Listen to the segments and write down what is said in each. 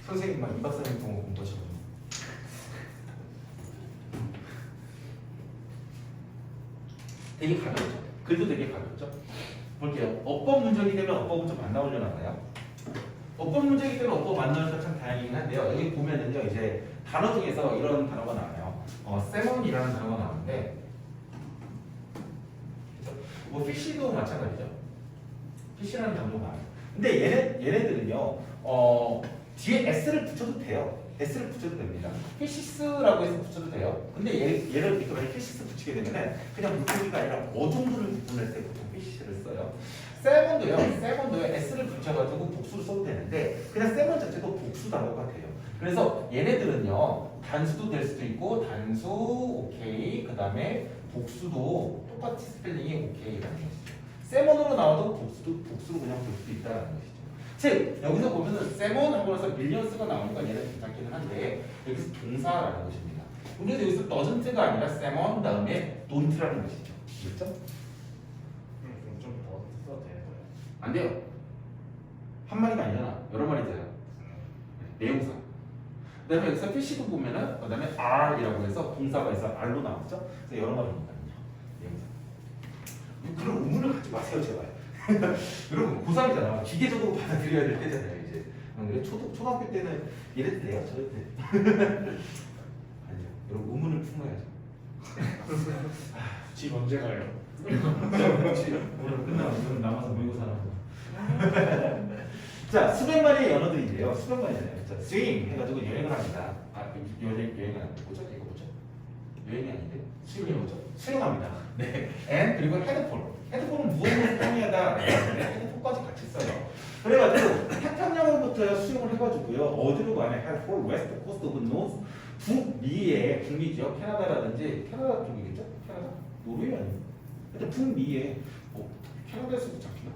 선생님만 이박사님 동호 공부하시거든요. 되게 가볍죠. 글도 되게 가볍죠. 볼게요. 어법 문제이기 때문에 어법 문제 안 나오려나 봐요. 어법 문제이기 때문에 어법 안 나오니까 참 다행이긴 한데요. 여기 보면은요, 이제 단어 중에서 이런 단어가 나와요. 세몬이라는 단어가 나오는데, 뭐 피쉬도 마찬가지죠. 피쉬라는 단어가 나와요. 근데 얘네들은요, 뒤에 s를 붙여도 돼요. s를 붙여도 됩니다. 피시스라고 해서 붙여도 돼요. 근데 얘를 이렇게 만약 피시스 붙이게 되면은 그냥 물고기가 아니라 어종들을 구분할 때 보통 피시스를 써요. 세몬도요 s를 붙여가지고 복수를 써도 되는데 그냥 세몬 자체도 복수 단어가 돼요. 그래서 얘네들은요 단수도 될 수도 있고 단수 오케이 그 다음에 복수도 똑같이 스펠링이 오케이라는 것이죠. 세몬으로 나와도 복수로 그냥 볼 수도 있다는 것이죠. 즉 여기서 보면은 세몬 하고 나서 밀리언스가 나오니까 얘는 괜찮기는 한데 여기서 동사라는 것입니다. 우리는 여기서 doesn't가 아니라 세몬 다음에 don't라는 것이죠. 그렇죠? 좀더 써도 되는 거예요. 안 돼요. 한 마리가 아니잖아. 여러 마리 돼요. 내용사. 그다음에 여기서 피시도 보면은 그다음에 R이라고 해서 동사가 있어 R로 나왔죠. 그래서 여러 마리니까요. 내용사. 그런 의문을 갖지 마세요, 제발. 여러분 고3이잖아. 기계적으로 받아들여야 될 때잖아요, 이제. 그래 초등학교 때는 이랬을 때요, 저럴 때. 아니요. 여러분 의문을 품어야죠. 집 언제 가요? 오늘 끝나면 지금 남아서 모의고사 하고. 자, 수백 마리의 연어들인데요. 수백 마리잖아요. 자, 스윙 해가지고 여행을 합니다. 여행은 아니고 뭐죠? 이거 뭐죠? 여행이 아닌데? 스윙이 뭐죠? 수영합니다. 네. and 그리고 헤드폰. 헤드폰은 무엇을 사용하다 헤드폰까지 같이 써요. 그래가지고 태평양으로부터 수영을 해가지고요. 어디로 가냐? 헤드폰, 웨스트 코스트 오브 노스 북미의 북미 지역 캐나다라든지 캐나다 쪽이겠죠? 캐나다? 노르웨이 아니에요? 하여튼 북미의 캐나다에서도 잡히나?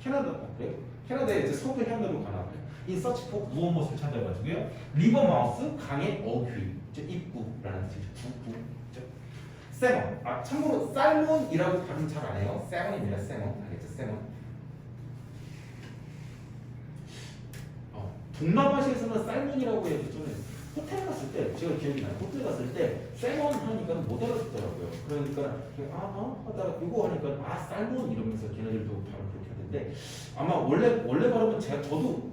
캐나다 그래요? 캐나다의 이제 서부 해안으로 가나 봐요. 인 서치 포 무엇을 찾아가지고요. 리버 마우스 강의 어귀 입구라는 뜻이죠. 북부. 세몬. 참고로 살몬이라고 발음 잘 안 해요. 세몬입니다. 세몬. 알겠죠? 세몬. 동남아시아에서는 살몬이라고 해도 좀 호텔 갔을 때 제가 기억이 나요. 호텔 갔을 때 세몬 하니까 못 알아듣더라고요. 그러니까 하다가 이거 하니까 살몬 이러면서 걔네들도 발음 그렇게 하던데 아마 원래 발음은 저도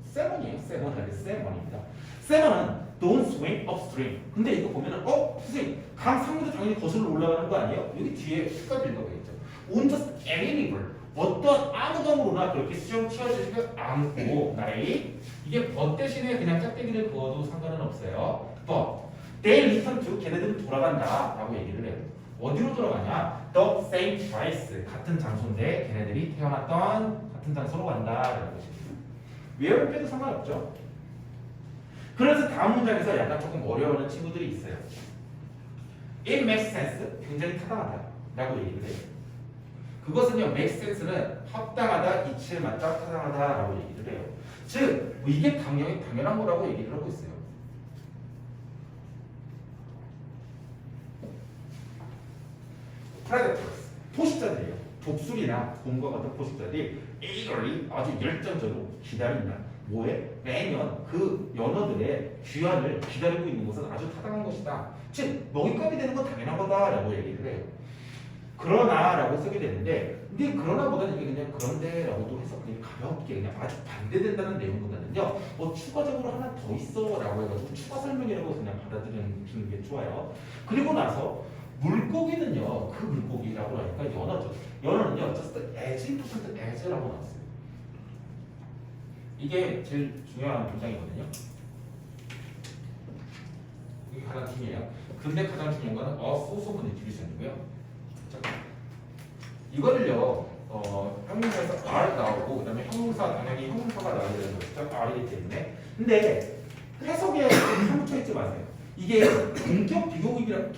세몬이에요. 세몬 아니에요. 세몬입니다. 세몬은 don't swim upstream. 근데 이거 보면은 선생님 강 상류도 당연히 거슬러 올라가는 거 아니에요? 여기 뒤에 습관이 읽어있죠 on just any river. 어떤 아무 강으로나 그렇게 수영 치워지지가 않고 나이 이게 but 대신에 그냥 짝대기를 부어도 상관은 없어요. but they return to 걔네들은 돌아간다 라고 얘기를 해요. 어디로 돌아가냐? the same place. 같은 장소인데 걔네들이 태어났던 같은 장소로 간다라는 것입니다. 외워를 빼도 상관없죠. 그래서 다음 문장에서 약간 조금 어려워하는 친구들이 있어요. It makes sense. 굉장히 타당하다 라고 얘기를 해요. 그것은요, make sense는 합당하다, 이치에 맞다, 타당하다 라고 얘기를 해요. 즉, 이게 당연한 거라고 얘기를 하고 있어요. predators, 포식자들이에요. 독수리나 곰과 같은 포식자들이 eagerly 아주 열정적으로 기다린다. 뭐에? 매년 그 연어들의 귀환을 기다리고 있는 것은 아주 타당한 것이다. 즉 먹잇감이 되는 건 당연한 거다라고 얘기를 해요. 그러나라고 쓰게 되는데 근데 그러나보다는 이게 그냥 그런데라고도 해서 그냥 가볍게 그냥 아주 반대된다는 내용보다는요 추가적으로 하나 더 있어라고 해가지고 추가 설명이라고 그냥 받아들이는 게 좋아요. 그리고 나서 물고기는요 그 물고기라고 하니까 연어죠. 연어는요 just as important as라고 나왔어요. 이게 제일 중요한 문장이거든요. 이게 가장 중요해요. 근데 가장 중요한 거는 source of nutrition이고요. 이거를요 형용사에서 R 나오고 그다음에 형용사 당연히 형용사가 나와야 되는 거죠. R이기 때문에. 근데 해석에 사무쳐 있지 마세요. 이게 동격의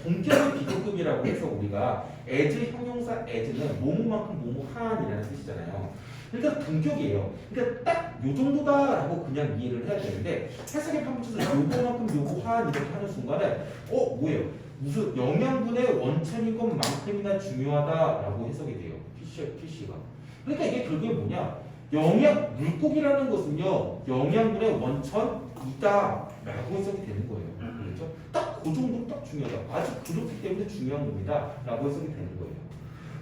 비교급이라고 해서 우리가 as 형용사 as는 뭐뭐만큼 뭐뭐한이라는 뜻이잖아요. 그러니까 동격이에요. 그러니까 딱 요 정도다라고 그냥 이해를 해야 되는데 해석에 파묻혀서 요거만큼 요거한 이렇게 하는 순간에 뭐예요? 무슨 영양분의 원천인 것만큼이나 중요하다라고 해석이 돼요. PC가. 그러니까 이게 결국에 뭐냐? 물고기라는 것은요, 영양분의 원천이다 라고 해석이 되는 거예요. 그렇죠? 딱 그 정도로 딱 중요하다. 아주 그렇기 때문에 중요한 겁니다. 라고 해석이 되는 거예요.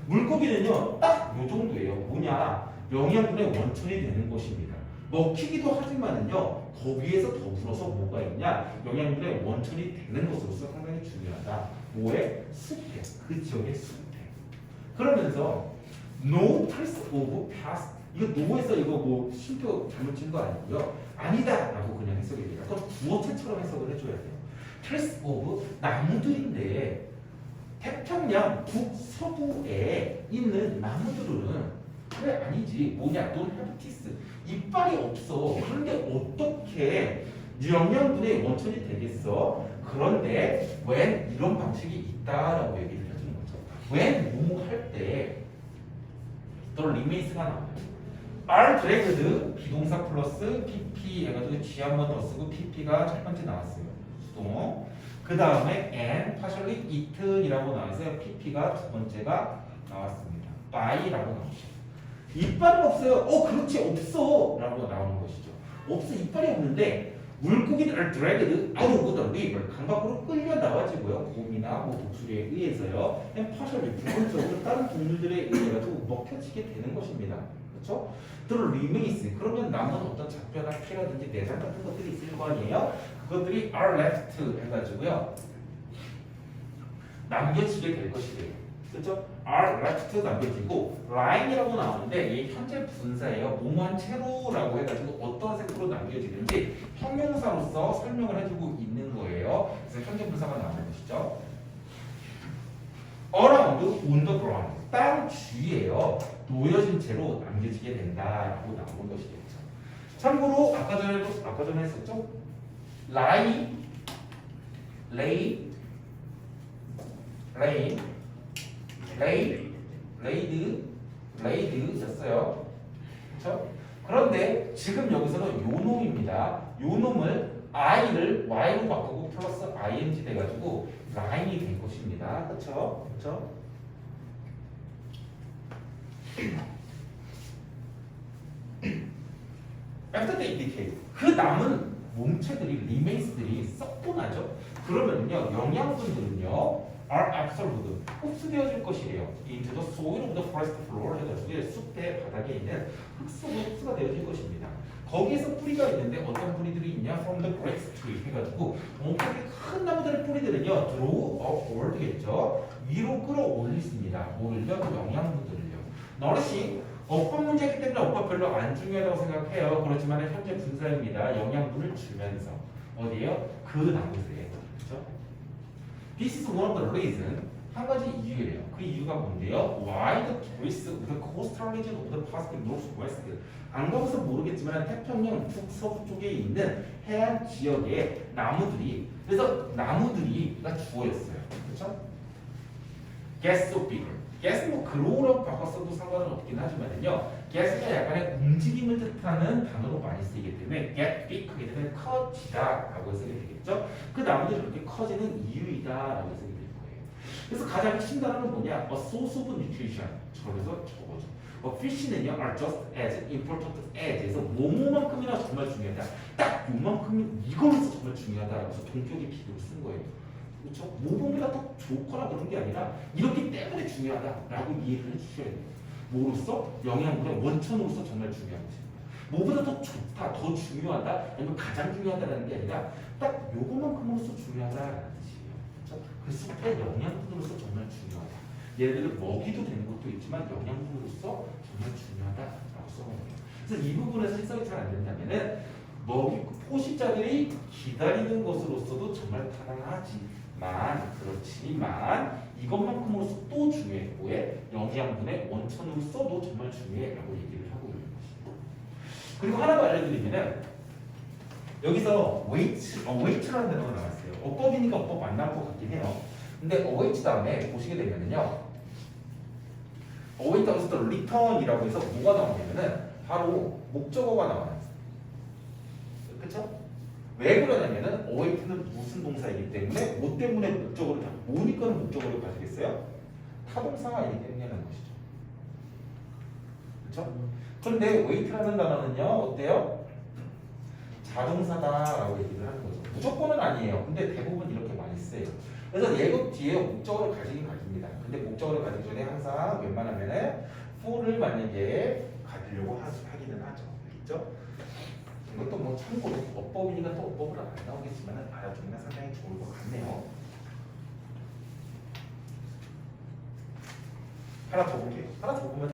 물고기는요, 딱 요 정도예요. 뭐냐? 영양분의 원천이 되는 것입니다. 먹히기도 하지만은요, 거기에서 더불어서 뭐가 있냐? 영양분의 원천이 되는 것으로서 상당히 중요하다. 뭐에? 숲에. 그 지역의 숲에. 그러면서 no trace of past. 이거 no에서 이거 뭐 쉼표 잘못 친 거 아니고요. 아니다 라고 그냥 해석이 돼요. 그럼 구어체처럼 해석을 해줘야 돼요. trace of 나무들인데 태평양 북서부에 있는 나무들은 그래 아니지 뭐냐 넌 헤비티스 이빨이 없어. 그런데 어떻게 영양분의 원천이 되겠어? 그런데 when 이런 방식이 있다라고 얘기를 해주는 거죠. when 뭐뭐 할때 또 remains가 나와요. are dragged 비동사 플러스 pp 해가지고 g 한 번 더 쓰고 pp가 첫 번째 나왔어요. 수동. 그 다음에 and partially eaten이라고 나와서 pp가 두 번째가 나왔습니다. by라고 나오죠. 이빨이 없어요. 그렇지 없어 라고 나오는 것이죠. 없어 이빨이 없는데 물고기들 are dragged out of the river 강 밖으로 끌려 나와지고요. 곰이나 뭐 독수리에 의해서요. and partially 부분적으로 다른 동물들에 의해 가지고 먹혀지게 되는 것입니다. 그렇죠? 또 remains 그러면 남은 어떤 잡혀나 피라든지 내장 같은 것들이 있을 거 아니에요? 그것들이 are left 해가지고요. 남겨지게 될 것이래요. 그렇죠? are left 남겨지고 line이라고 나오는데 이 현재 분사예요. 뭐뭐한 채로라고 해가지고 어떤 색으로 남겨지는지 형용사로서 설명을 해주고 있는 거예요. 그래서 현재 분사가 나오는 것이죠. around on the ground 땅 주위에요. 놓여진 채로 남겨지게 된다라고 나오는 것이겠죠. 참고로 아까 전에 했었죠. lay, laid였어요. 그렇죠? 그런데 지금 여기서는 요 놈입니다. 요 놈을 i를 y로 바꾸고 플러스 ing 돼가지고 line이 된 것입니다. 그렇죠? 그렇죠? After they decay, 그 남은 몸체들이 remains,들이 썩고 나죠. 그러면요 영양분들은요 are absorbed, 흡수되어질 것이래요. into the soil of the forest floor 해가지고 숲의 바닥에 있는 흡수가 되어질 것입니다. 거기에서 뿌리가 있는데 어떤 뿌리들이 있냐? From the great tree 해가지고 엄청나게 큰 나무들의 뿌리들은요 draw upward겠죠. 위로 끌어올리습니다. 뭐를요? 영양분들을요. nourishing 어법 문제이기 때문에 어법 별로 안 중요하다고 생각해요. 그렇지만 현재 분사입니다. 영양분을 주면서 어디에요? 그 나무들에. 그렇죠? This is one of the reason. 한 가지 이유예요. 그 이유가 뭔데요? Why the tourists of the coastal region of the Pacific Northwest 안 가봐서 모르겠지만 태평양 북서부 쪽에 있는 해안 지역의 나무들이 그래서 나무들이가 주어였어요. 그렇죠? Get so bigger. get은 뭐 grow라고 바꿨어도 상관은 없긴 하지만요. get가 약간의 움직임을 뜻하는 단어로 많이 쓰이기 때문에 get big 하게 되면 커지다라고 해석이 되겠죠. 그 나무들이 그렇게 커지는 이유이다라고 해석이 될 거예요. 그래서 가장 핵심 단어는 뭐냐? A source of nutrition. 그래서 저거죠. fish는요 are just as important as에서 뭐뭐만큼이나 정말 중요하다. 딱 요만큼이 이거로서 정말 중요하다라고 해서 동격의 비교를 쓴 거예요. 그렇죠? 모범이가 더 좋거나 그런 게 아니라 이렇기 때문에 중요하다라고 이해를 해주셔야 돼요. 뭐로서? 영양분의 원천으로서 정말 중요한 것입니다. 뭐보다 더 좋다, 더 중요하다, 아니면 가장 중요하다라는 게 아니라 딱 요거만큼으로서 중요하다라는 뜻이에요. 그렇죠? 그 숲의 영양분으로서 정말 중요하다. 예를 들어 먹이도 되는 것도 있지만 영양분으로서 정말 중요하다라고 써놓은 그래서 이 부분에서 해석이 잘 안 된다면은 먹이 포식자들이 기다리는 것으로서도 정말 타당하지만 그렇지만 이것만큼으로서 또 중요해. 뭐에? 영양분의 원천으로서도 정말 중요해라고 얘기를 하고 있는 것입니다. 그리고 하나 더 알려드리면은 여기서 weight라는 단어가 나왔어요. 어법이니까 어법 안 나올 것 같긴 해요. 근데 await 다음에 보시게 되면은요, await 다음에서 또 return이라고 해서 뭐가 나오냐면은 바로 목적어가 나와요. 그렇죠? 왜 그러냐면은 await는 무슨 동사이기 때문에 뭐 때문에 목적어를 뭐니까는 목적어를 가지겠어요? 타동사가 아니기 때문이라는 것이죠. 그렇죠? 그런데 웨이트라는 단어는요 어때요? 자동사다라고 얘기를 하는 거죠. 무조건은 아니에요. 근데 대부분 이렇게 많이 쓰여요. 그래서 예급 뒤에 목적어를 가지긴 가집니다. 근데 목적어를 가지기 전에 항상 웬만하면은 for를 만약에 가지려고 하기는 하죠. 알겠죠? 이것도 뭐 참고로 어법이니까 또 어법으로 안 나오겠지만 알아두면 상당히 좋을 것 같네요. 하나 더 볼게요. 하나 더 보면